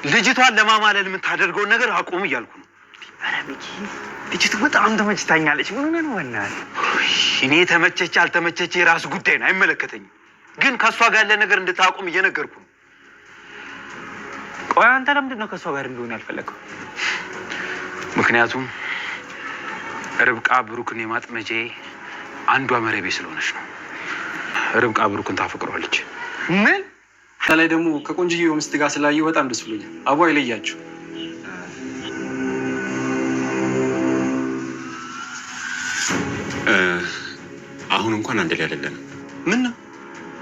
ልጅቷን ለማማለል የምታደርገውን ነገር አቁም እያልኩ ነው። ኧረ ሚኪ ልጅቱ በጣም ተመችታኛለች። ምን ሆነ ነው እናት? እኔ ተመቸች አልተመቸች የራስ ጉዳይ ነው፣ አይመለከተኝም። ግን ከሷ ጋር ያለ ነገር እንድታቆም እየነገርኩ ነው። ቆይ አንተ ለምንድን ነው ከሷ ጋር እንደሆነ ያልፈለገው? ምክንያቱም ርብቃ ብሩክን የማጥመጄ አንዷ መረቤ ስለሆነች ነው። ርብቃ ብሩክን ታፈቅሯለች። ምን? ላይ ደግሞ ከቆንጅዬው ሚስት ጋር ስላየው በጣም ደስ ብሎኛል። አቧ ይለያችሁ። አሁን እንኳን አንድ ላይ አይደለንም። ምን ነው?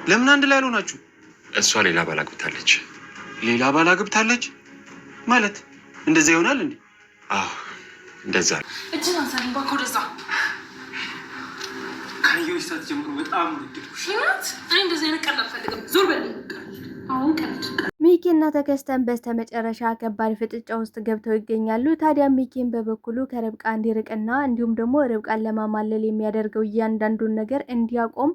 ለምን አንድ ላይ አልሆናችሁ? እሷ ሌላ ባል አግብታለች። ሌላ ባል አግብታለች ማለት እንደዛ ይሆናል እንዴ? አዎ እንደዛ። እጅን አንሳኝ እባክህ ወደዛ። ካየሁሽ ሰዓት ጀምሮ በጣም ወደድኩሽ። እኔ እንደዚህ አይነት ቀልድ አልፈልግም። ዞር በል። አሁን ቀልድ ሚኪና ተከስተን በስተመጨረሻ ከባድ ፍጥጫ ውስጥ ገብተው ይገኛሉ። ታዲያ ሚኪን በበኩሉ ከርብቃ እንዲርቅና እንዲሁም ደግሞ ርብቃን ለማማለል የሚያደርገው እያንዳንዱን ነገር እንዲያቆም፣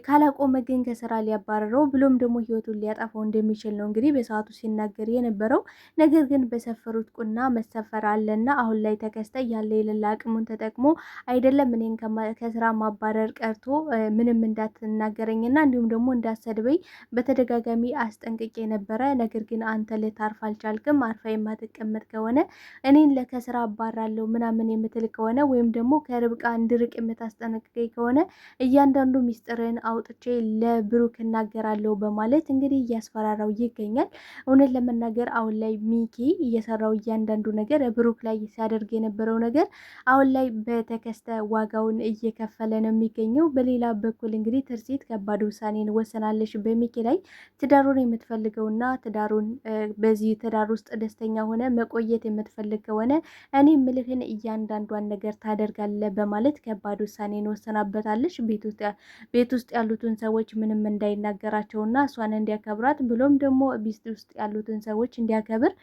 ካላቆመ ግን ከስራ ሊያባረረው ብሎም ደግሞ ህይወቱን ሊያጠፋው እንደሚችል ነው እንግዲህ በሰዓቱ ሲናገር የነበረው። ነገር ግን በሰፈሩት ቁና መሰፈር አለና አሁን ላይ ተከስተ ያለ የሌላ አቅሙን ተጠቅሞ አይደለም እኔን ከስራ ማባረር ቀርቶ ምንም እንዳትናገረኝና እንዲሁም ደግሞ እንዳሰድበኝ በተደጋጋሚ አስጠንቅቄ ነበረ። ነገር ግን አንተ ልታርፍ አልቻልክም። አርፋ የማትቀመጥ ከሆነ እኔን ከስራ አባራለሁ ምናምን የምትል ከሆነ ወይም ደግሞ ከርብቃ እንድርቅ የምታስጠነቅቀኝ ከሆነ እያንዳንዱ ሚስጥርን አውጥቼ ለብሩክ እናገራለሁ በማለት እንግዲህ እያስፈራራው ይገኛል። እውነት ለመናገር አሁን ላይ ሚኪ እየሰራው እያንዳንዱ ነገር ብሩክ ላይ ሲያደርግ የነበረው ነገር አሁን ላይ በተከስተ ዋጋውን እየከፈለ ነው የሚገኘው። በሌላ በኩል እንግዲህ ትርሲት ከባድ ውሳኔን ወሰናለች በሚኪ ላይ። ትዳሩን የምትፈልገውና ትዳሩን በዚህ ትዳር ውስጥ ደስተኛ ሆነ መቆየት የምትፈልግ ከሆነ እኔ ምልህን እያንዳንዷን ነገር ታደርጋለህ በማለት ከባድ ውሳኔን ወሰናበታለች። ቤት ውስጥ ያሉትን ሰዎች ምንም እንዳይናገራቸውና እሷን እንዲያከብራት ብሎም ደግሞ ቤት ውስጥ ያሉትን ሰዎች እንዲያከብር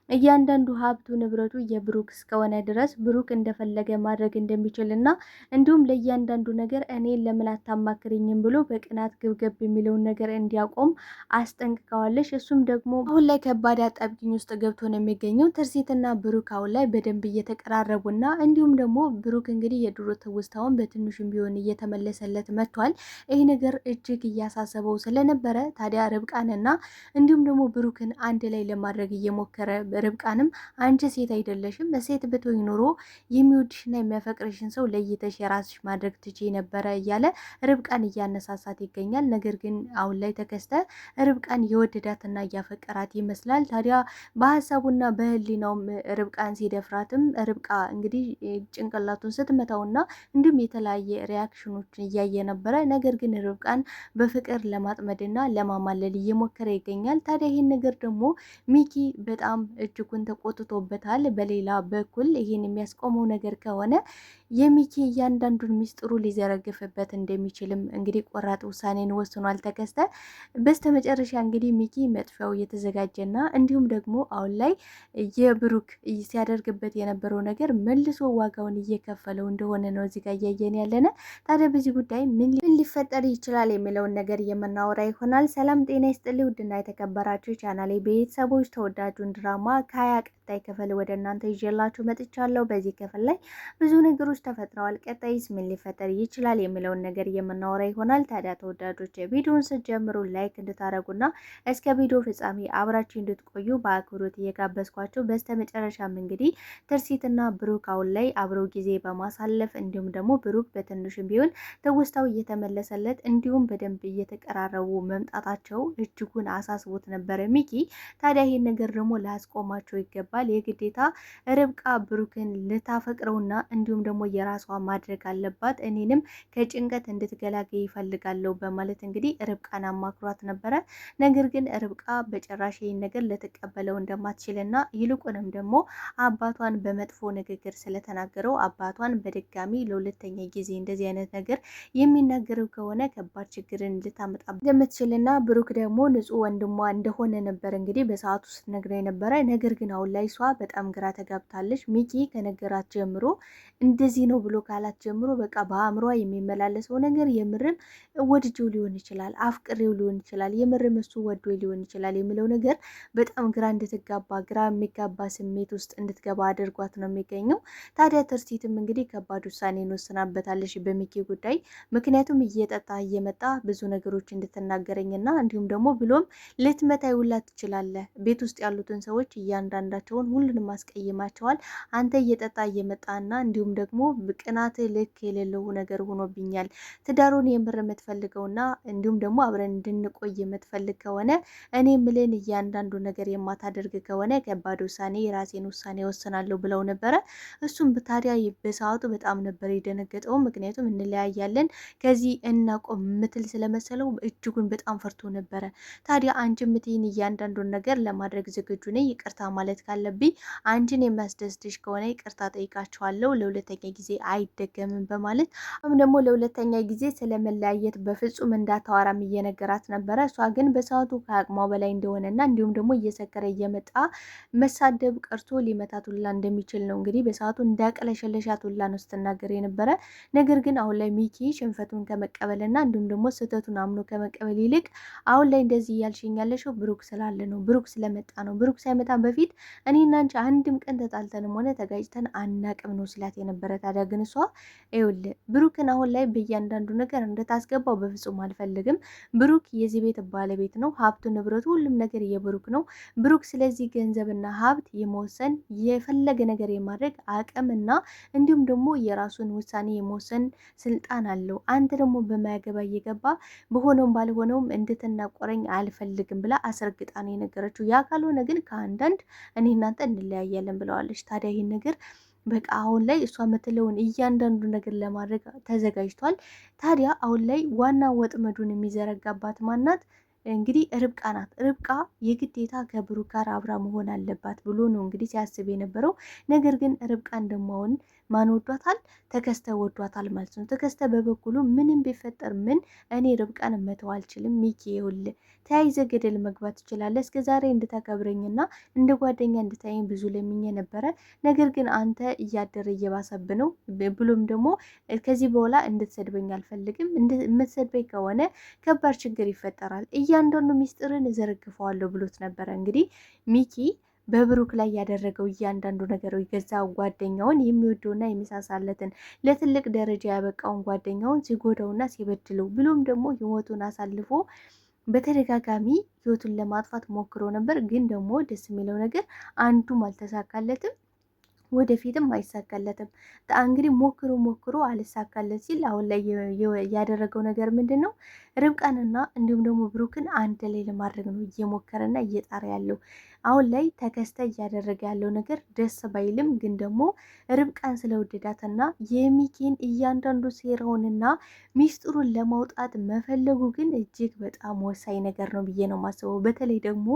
እያንዳንዱ ሀብቱ ንብረቱ የብሩክ እስከሆነ ድረስ ብሩክ እንደፈለገ ማድረግ እንደሚችልና እንዲሁም ለእያንዳንዱ ነገር እኔ ለምን አታማክርኝም ብሎ በቅናት ግብገብ የሚለውን ነገር እንዲያቆም አስጠንቅቀዋለች። እሱም ደግሞ አሁን ላይ ከባድ አጣብቂኝ ውስጥ ገብቶ ነው የሚገኘው። ትርሲትና ብሩክ አሁን ላይ በደንብ እየተቀራረቡና እንዲሁም ደግሞ ብሩክ እንግዲህ የድሮ ትውስታውን በትንሹም ቢሆን እየተመለሰለት መጥቷል። ይህ ነገር እጅግ እያሳሰበው ስለነበረ ታዲያ ርብቃንና እንዲሁም ደግሞ ብሩክን አንድ ላይ ለማድረግ እየሞከረ ርብቃንም አንቺ ሴት አይደለሽም፣ ሴት ብትሆኝ ኖሮ የሚወድሽና የሚያፈቅርሽን ሰው ለይተሽ የራስሽ ማድረግ ትችይ ነበረ እያለ ርብቃን እያነሳሳት ይገኛል። ነገር ግን አሁን ላይ ተከስተ ርብቃን የወደዳትና እያፈቀራት ይመስላል። ታዲያ በሀሳቡና በህሊናውም ርብቃን ሲደፍራትም ርብቃ እንግዲህ ጭንቅላቱን ስትመታውና እንዲሁም የተለያየ ሪያክሽኖችን እያየ ነበረ። ነገር ግን ርብቃን በፍቅር ለማጥመድና ለማማለል እየሞከረ ይገኛል። ታዲያ ይህን ነገር ደግሞ ሚኪ በጣም እጅጉን ተቆጥቶበታል። በሌላ በኩል ይህን የሚያስቆመው ነገር ከሆነ የሚኪ እያንዳንዱን ሚስጥሩ ሊዘረግፍበት እንደሚችልም እንግዲህ ቆራጥ ውሳኔን ወስኗል ተከስተ። በስተመጨረሻ እንግዲህ ሚኪ መጥፊያው እየተዘጋጀና እንዲሁም ደግሞ አሁን ላይ የብሩክ ሲያደርግበት የነበረው ነገር መልሶ ዋጋውን እየከፈለው እንደሆነ ነው እዚህ ጋር እያየን ያለነ። ታዲያ በዚህ ጉዳይ ምን ሊፈጠር ይችላል የሚለውን ነገር የምናወራ ይሆናል። ሰላም ጤና ይስጥልኝ ውድና የተከበራችሁ ቻናሌ ቤተሰቦች ተወዳጁን ድራማ ከሀያ ቀጣይ ክፍል ወደ እናንተ ይዤላችሁ መጥቻለሁ። በዚህ ክፍል ላይ ብዙ ነገሮች ተፈጥረዋል። ቀጣይስ ምን ሊፈጠር ይችላል የሚለውን ነገር የምናወራ ይሆናል። ታዲያ ተወዳጆች ቪዲዮውን ስትጀምሩ ላይክ እንድታደርጉና እስከ ቪዲዮ ፍጻሜ አብራችሁ እንድትቆዩ በአክብሮት እየጋበዝኳቸው፣ በስተመጨረሻም እንግዲህ ትርሲትና ብሩክ አሁን ላይ አብረው ጊዜ በማሳለፍ እንዲሁም ደግሞ ብሩክ በትንሹም ቢሆን ትውስታው እየተመለሰለት እንዲሁም በደንብ እየተቀራረቡ መምጣታቸው እጅጉን አሳስቦት ነበረ ሚኪ። ታዲያ ይህን ነገር ደግሞ ላስቆማቸው ይገባል። የግዴታ ርብቃ ብሩክን ልታፈቅረውና እንዲሁም ደግሞ የራሷ ማድረግ አለባት፣ እኔንም ከጭንቀት እንድትገላገይ ይፈልጋለሁ በማለት እንግዲህ ርብቃን አማክሯት ነበረ። ነገር ግን ርብቃ በጭራሽ ይህን ነገር ልትቀበለው እንደማትችልና ይልቁንም ደግሞ አባቷን በመጥፎ ንግግር ስለተናገረው አባቷን በድጋሚ ለሁለተኛ ጊዜ እንደዚህ አይነት ነገር የሚናገረው ከሆነ ከባድ ችግርን ልታመጣ እንደምትችልና ብሩክ ደግሞ ንጹሕ ወንድሟ እንደሆነ ነበር እንግዲህ በሰዓቱ ስትነግረው የነበረ። ነገር ግን አሁን ላይ እሷ በጣም ግራ ተጋብታለች። ሚኪ ከነገራት ጀምሮ እንደዚህ ነው ብሎ ካላት ጀምሮ በቃ በአእምሯ የሚመላለሰው ነገር የምርም ወድጄው ሊሆን ይችላል፣ አፍቅሬው ሊሆን ይችላል፣ የምርም እሱ ወዶ ሊሆን ይችላል የሚለው ነገር በጣም ግራ እንድትጋባ ግራ የሚጋባ ስሜት ውስጥ እንድትገባ አድርጓት ነው የሚገኘው። ታዲያ ትርሲትም እንግዲህ ከባድ ውሳኔን ወስናበታለች በሚኪ ጉዳይ። ምክንያቱም እየጠጣ እየመጣ ብዙ ነገሮች እንድትናገረኝና እንዲሁም ደግሞ ብሎም ልትመታ ይውላ ትችላለህ። ቤት ውስጥ ያሉትን ሰዎች እያንዳንዳቸውን ሁሉንም አስቀይማቸዋል። አንተ እየጠጣ እየመጣና እንዲሁም ደግሞ ቅናት ልክ የሌለው ነገር ሆኖብኛል። ትዳሩን የምር የምትፈልገውና እንዲሁም ደግሞ አብረን እንድንቆይ የምትፈልግ ከሆነ እኔ ምልን እያንዳንዱ ነገር የማታደርግ ከሆነ ከባድ ውሳኔ የራሴን ውሳኔ ወስናለሁ ብለው ነበረ። እሱም ታዲያ በሰዓቱ በጣም ነበር የደነገጠው። ምክንያቱም እንለያያለን ከዚህ እናቆም ምትል ስለመሰለው እጅጉን በጣም ፈርቶ ነበረ። ታዲያ አንቺ ምትይን እያንዳንዱን ነገር ለማድረግ ዝግጁ ነኝ። ይቅርታ ማለት ካለብኝ አንቺን የሚያስደስትሽ ከሆነ ይቅርታ ጠይቃችኋለሁ፣ ለሁለተኛ ጊዜ አይደገምም በማለት አሁን ደግሞ ለሁለተኛ ጊዜ ስለመለያየት በፍጹም እንዳታወራም እየነገራት ነበረ። እሷ ግን በሰዓቱ ከአቅሟ በላይ እንደሆነና እንዲሁም ደግሞ እየሰከረ እየመጣ መሳደብ ቀርቶ ሊመታት ሁላ እንደሚችል ነው እንግዲህ በሰዓቱ እንዳቀለሸለሻት ሁላ ነው ስትናገር የነበረ። ነገር ግን አሁን ላይ ሚኪ ሽንፈቱን ከመቀበልና እንዲሁም ደግሞ ስህተቱን አምኖ ከመቀበል ይልቅ አሁን ላይ እንደዚህ እያልሽኝ ያለሽው ብሩክ ስላለ ነው፣ ብሩክ ስለመጣ ነው። ብሩክ ሳይመጣ በፊት እኔና አንቺ አንድም ቀን ተጣልተንም ሆነ ተጋጭተን አናቅም ነው ስላት የነበረ። ታዲያ ግን እሷ ይኸውልህ ብሩክን አሁን ላይ በእያንዳንዱ ነገር እንደታስገባው በፍጹም አልፈልግም። ብሩክ የዚህ ቤት ባለቤት ነው። ሀብቱ ንብረቱ ሁሉም ነገር የብሩክ ነው። ብሩክ ስለዚህ ገንዘብና ሀብት የመወሰን የፈለገ ነገር የማድረግ አቅምና እንዲሁም ደግሞ የራሱን ውሳኔ የመወሰን ስልጣን አለው። አንተ ደግሞ በማያገባ እየገባ በሆነውም ባልሆነውም እንድትናቆረኝ አልፈልግም ብላ አስረግጣ ነው የነገረችው። ያ ካልሆነ ግን ከአንዳንድ እኔ እናንተ እንለያያለን ብለዋለች። ታዲያ ይህን ነገር በቃ አሁን ላይ እሷ የምትለውን እያንዳንዱ ነገር ለማድረግ ተዘጋጅቷል። ታዲያ አሁን ላይ ዋና ወጥመዱን የሚዘረጋባት ማናት? እንግዲህ ርብቃ ናት። ርብቃ የግዴታ ከብሩክ ጋር አብራ መሆን አለባት ብሎ ነው እንግዲህ ሲያስብ የነበረው። ነገር ግን ርብቃን ደግሞ አሁን ማን ወዷታል? ተከስተ ወዷታል ማለት ነው። ተከስተ በበኩሉ ምንም ቢፈጠር ምን እኔ ርብቃን መተው አልችልም። ሚኪ ይኸውልህ ተያይዘ ገደል መግባት ትችላለህ። እስከ ዛሬ እንድታከብረኝና እንደ ጓደኛ እንድታየኝ ብዙ ለምኜ ነበረ። ነገር ግን አንተ እያደረ እየባሰብ ነው። ብሎም ደግሞ ከዚህ በኋላ እንድትሰድበኝ አልፈልግም። የምትሰድበኝ ከሆነ ከባድ ችግር ይፈጠራል። እያንዳንዱ ሚስጥርን እዘረግፈዋለሁ ብሎት ነበረ እንግዲህ ሚኪ በብሩክ ላይ ያደረገው እያንዳንዱ ነገር የገዛ ጓደኛውን የሚወደውና የሚሳሳለትን ለትልቅ ደረጃ ያበቃውን ጓደኛውን ሲጎዳውና ሲበድለው ብሎም ደግሞ ሕይወቱን አሳልፎ በተደጋጋሚ ሕይወቱን ለማጥፋት ሞክሮ ነበር። ግን ደግሞ ደስ የሚለው ነገር አንዱም አልተሳካለትም፣ ወደፊትም አይሳካለትም። እንግዲህ ሞክሮ አልሳካለት ሲል አሁን ላይ ያደረገው ነገር ምንድን ነው? ርብቃንና እንዲሁም ደግሞ ብሩክን አንድ ላይ ለማድረግ ነው እየሞከረና እየጣረ ያለው። አሁን ላይ ተከስተ እያደረገ ያለው ነገር ደስ ባይልም ግን ደግሞ ርብቃን ስለወደዳትና የሚኪን እያንዳንዱ ሴራውንና ሚስጥሩን ለማውጣት መፈለጉ ግን እጅግ በጣም ወሳኝ ነገር ነው ብዬ ነው ማስበው። በተለይ ደግሞ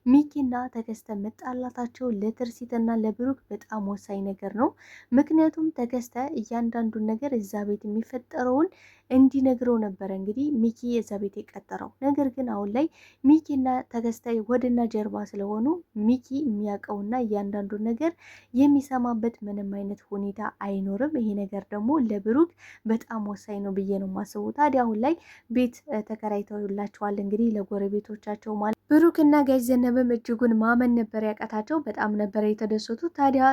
ሚኪና ተከስተ መጣላታቸው ለትርሲትና ለብሩክ በጣም ወሳኝ ነገር ነው። ምክንያቱም ተከስተ እያንዳንዱን ነገር እዛ ቤት የሚፈጠረውን እንዲነግረው ነበረ እንግዲህ ሚኪ የዛ ቤት የቀጠረው። ነገር ግን አሁን ላይ ሚኪና ተከስተ ወድና ጀርባ ስለሆኑ ሚኪ የሚያውቀውና እያንዳንዱን ነገር የሚሰማበት ምንም አይነት ሁኔታ አይኖርም። ይሄ ነገር ደግሞ ለብሩክ በጣም ወሳኝ ነው ብዬ ነው ማስቡ። ታዲያ አሁን ላይ ቤት ተከራይተውላቸዋል እንግዲህ ለጎረቤቶቻቸው ማለት ብሩክና ጋሽ ዘነበም እጅጉን ማመን ነበር ያቃታቸው። በጣም ነበር የተደሰቱ። ታዲያ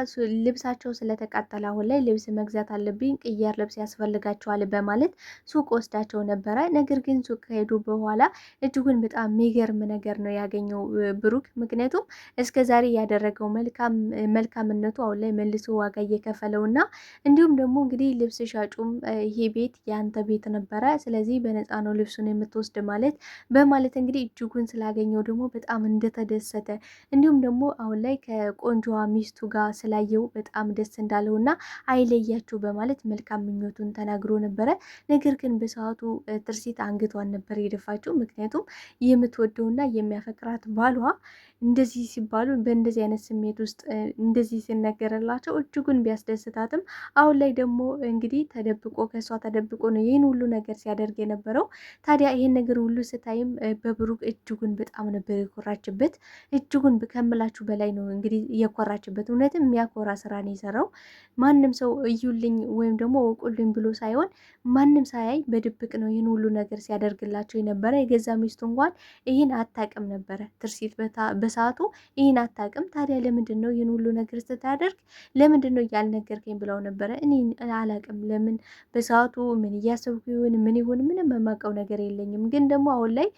ልብሳቸው ስለተቃጠለ አሁን ላይ ልብስ መግዛት አለብኝ፣ ቅያር ልብስ ያስፈልጋቸዋል በማለት ሱቅ ወስዳቸው ነበረ። ነገር ግን ሱቅ ከሄዱ በኋላ እጅጉን በጣም የሚገርም ነገር ነው ያገኘው ብሩክ። ምክንያቱም እስከ ዛሬ ያደረገው መልካምነቱ አሁን ላይ መልሶ ዋጋ እየከፈለውና እንዲሁም ደግሞ እንግዲህ ልብስ ሻጩም ይሄ ቤት ያንተ ቤት ነበረ፣ ስለዚህ በነፃ ነው ልብሱን የምትወስድ በማለት እንግዲህ እጅጉን ስላገኘው ደግሞ በጣም እንደተደሰተ እንዲሁም ደግሞ አሁን ላይ ከቆንጆዋ ሚስቱ ጋር ስላየው በጣም ደስ እንዳለውና አይለያችሁ በማለት መልካም ምኞቱን ተናግሮ ነበረ። ነገር ግን በሰዓቱ ትርሲት አንገቷን ነበር የደፋችው። ምክንያቱም የምትወደውና የሚያፈቅራት ባሏ እንደዚህ ሲባሉ በእንደዚህ አይነት ስሜት ውስጥ እንደዚህ ሲነገርላቸው እጅጉን ቢያስደስታትም አሁን ላይ ደግሞ እንግዲህ ተደብቆ ከእሷ ተደብቆ ነው ይህን ሁሉ ነገር ሲያደርግ የነበረው። ታዲያ ይህን ነገር ሁሉ ስታይም በብሩክ እጅጉን በጣም ነበር የኮራችበት። እጅጉን ከምላችሁ በላይ ነው እንግዲህ የኮራችበት። እውነትም የሚያኮራ ስራ ነው የሰራው። ማንም ሰው እዩልኝ ወይም ደግሞ እውቁልኝ ብሎ ሳይሆን ማንም ሳያይ በድብቅ ነው ይህን ሁሉ ነገር ሲያደርግላቸው የነበረ። የገዛ ሚስቱ እንኳን ይህን አታቅም ነበረ። ትርሲት በሰዓቱ ይህን አታቅም። ታዲያ ለምንድን ነው ይህን ሁሉ ነገር ስታደርግ ለምንድን ነው ያልነገርከኝ ብለው ነበረ። እኔ አላቅም ለምን በሰዓቱ ምን እያሰብኩ ይሁን ምን ይሁን ምንም የማውቀው ነገር የለኝም። ግን ደግሞ አሁን ላይ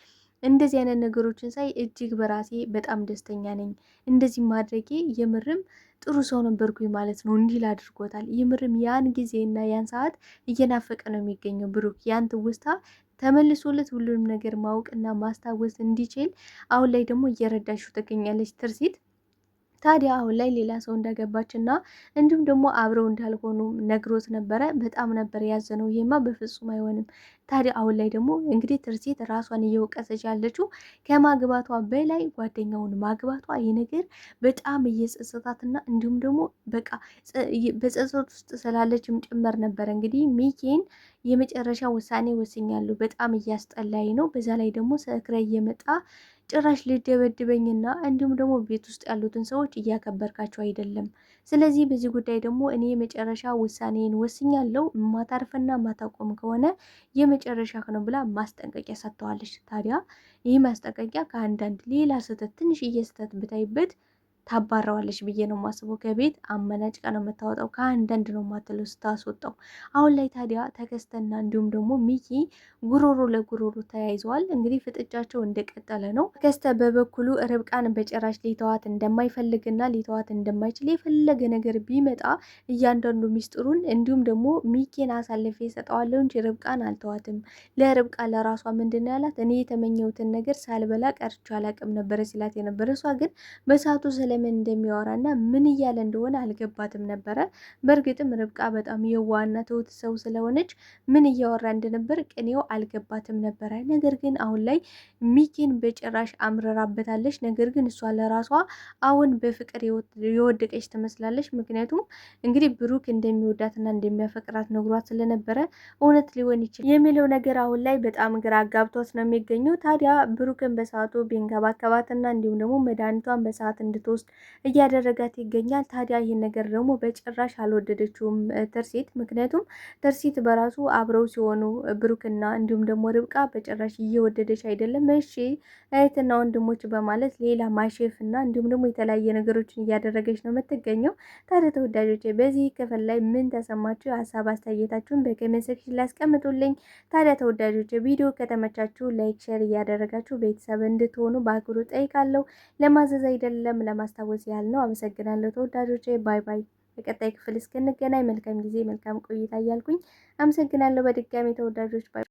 እንደዚህ አይነት ነገሮችን ሳይ እጅግ በራሴ በጣም ደስተኛ ነኝ። እንደዚህ ማድረጌ የምርም ጥሩ ሰው ነበርኩኝ ማለት ነው እንዲል አድርጎታል። የምርም ያን ጊዜና ያን ሰዓት እየናፈቀ ነው የሚገኘው ብሩክ። ያን ትውስታ ተመልሶለት ሁሉንም ነገር ማወቅና ማስታወስ እንዲችል አሁን ላይ ደግሞ እየረዳሽው ትገኛለች ትርሲት። ታዲያ አሁን ላይ ሌላ ሰው እንዳገባች እና እንዲሁም ደግሞ አብረው እንዳልሆኑ ነግሮት ነበረ። በጣም ነበር ያዘነው። ይሄማ በፍጹም አይሆንም። ታዲያ አሁን ላይ ደግሞ እንግዲህ ትርሲት ራሷን እየወቀሰች ያለችው ከማግባቷ በላይ ጓደኛውን ማግባቷ ይህ ነገር በጣም እየጸጸታትና እንዲሁም ደግሞ በቃ በጸጸት ውስጥ ስላለችም ጭምር ነበረ። እንግዲህ ሚኪን የመጨረሻ ውሳኔ ወስኛለሁ፣ በጣም እያስጠላይ ነው። በዛ ላይ ደግሞ ሰክረ እየመጣ ጭራሽ ልደበድበኝና እንዲሁም ደግሞ ቤት ውስጥ ያሉትን ሰዎች እያከበርካቸው አይደለም። ስለዚህ በዚህ ጉዳይ ደግሞ እኔ የመጨረሻ ውሳኔን ወስኛለሁ። ማታርፍና ማታቆም ከሆነ የመጨረሻ ነው ብላ ማስጠንቀቂያ ሰጥተዋለች። ታዲያ ይህ ማስጠንቀቂያ ከአንዳንድ ሌላ ስህተት ትንሽዬ ስህተት ብታይበት ታባረዋለች ብዬ ነው የማስበው። ከቤት አመናጭቃ ነው የምታወጣው። ከአንዳንድ ነው ማትለው ስታስወጣው። አሁን ላይ ታዲያ ተከስተና እንዲሁም ደግሞ ሚኪ ጉሮሮ ለጉሮሮ ተያይዘዋል። እንግዲህ ፍጥጫቸው እንደቀጠለ ነው። ተከስተ በበኩሉ ርብቃን በጭራሽ ሊተዋት እንደማይፈልግና ሊተዋት እንደማይችል የፈለገ ነገር ቢመጣ እያንዳንዱ ሚስጥሩን እንዲሁም ደግሞ ሚኪን አሳልፌ እሰጠዋለሁ እንጂ ርብቃን አልተዋትም። ለርብቃ ለራሷ ምንድን ነው ያላት? እኔ የተመኘሁትን ነገር ሳልበላ ቀርቼ አላቅም ነበረ ሲላት የነበረ። እሷ ግን በሰዓቱ ስለምን እንደሚያወራና ምን እያለ እንደሆነ አልገባትም ነበረ። በእርግጥም ርብቃ በጣም የዋህና ትሁት ሰው ስለሆነች ምን እያወራ እንደነበር ቅኔው አልገባትም ነበረ። ነገር ግን አሁን ላይ ሚኪን በጭራሽ አምረራበታለች። ነገር ግን እሷ ለራሷ አሁን በፍቅር የወደቀች ትመስላለች። ምክንያቱም እንግዲህ ብሩክ እንደሚወዳትና እንደሚያፈቅራት ነግሯት ስለነበረ እውነት ሊሆን ይችላል የሚለው ነገር አሁን ላይ በጣም ግራ አጋብቷት ነው የሚገኘው። ታዲያ ብሩክን በሰዓቱ ቢንከባከባትና እንዲሁም ደግሞ መድኃኒቷን በሰዓት እንድትወስድ እያደረጋት ይገኛል። ታዲያ ይህን ነገር ደግሞ በጭራሽ አልወደደችውም ትርሲት። ምክንያቱም ትርሲት በራሱ አብረው ሲሆኑ ብሩክና እንዲሁም ደግሞ ርብቃ በጭራሽ እየወደደች አይደለም። እሺ እህትና ወንድሞች በማለት ሌላ ማሼፍ እና እንዲሁም ደግሞ የተለያየ ነገሮችን እያደረገች ነው የምትገኘው። ታዲያ ተወዳጆች በዚህ ክፍል ላይ ምን ተሰማችሁ? ሀሳብ አስተያየታችሁን በኮሜንት ሴክሽን ላይ አስቀምጡልኝ። ታዲያ ተወዳጆች ቪዲዮ ከተመቻችሁ ላይክ፣ ሼር እያደረጋችሁ ቤተሰብ እንድትሆኑ በአክብሮት ጠይቃለሁ። ለማዘዝ አይደለም ለማስታወስ ያህል ነው። አመሰግናለሁ ተወዳጆቼ። ባይ ባይ። በቀጣይ ክፍል እስክንገናኝ መልካም ጊዜ መልካም ቆይታ እያልኩኝ አመሰግናለሁ በድጋሚ ተወዳጆች። ባይ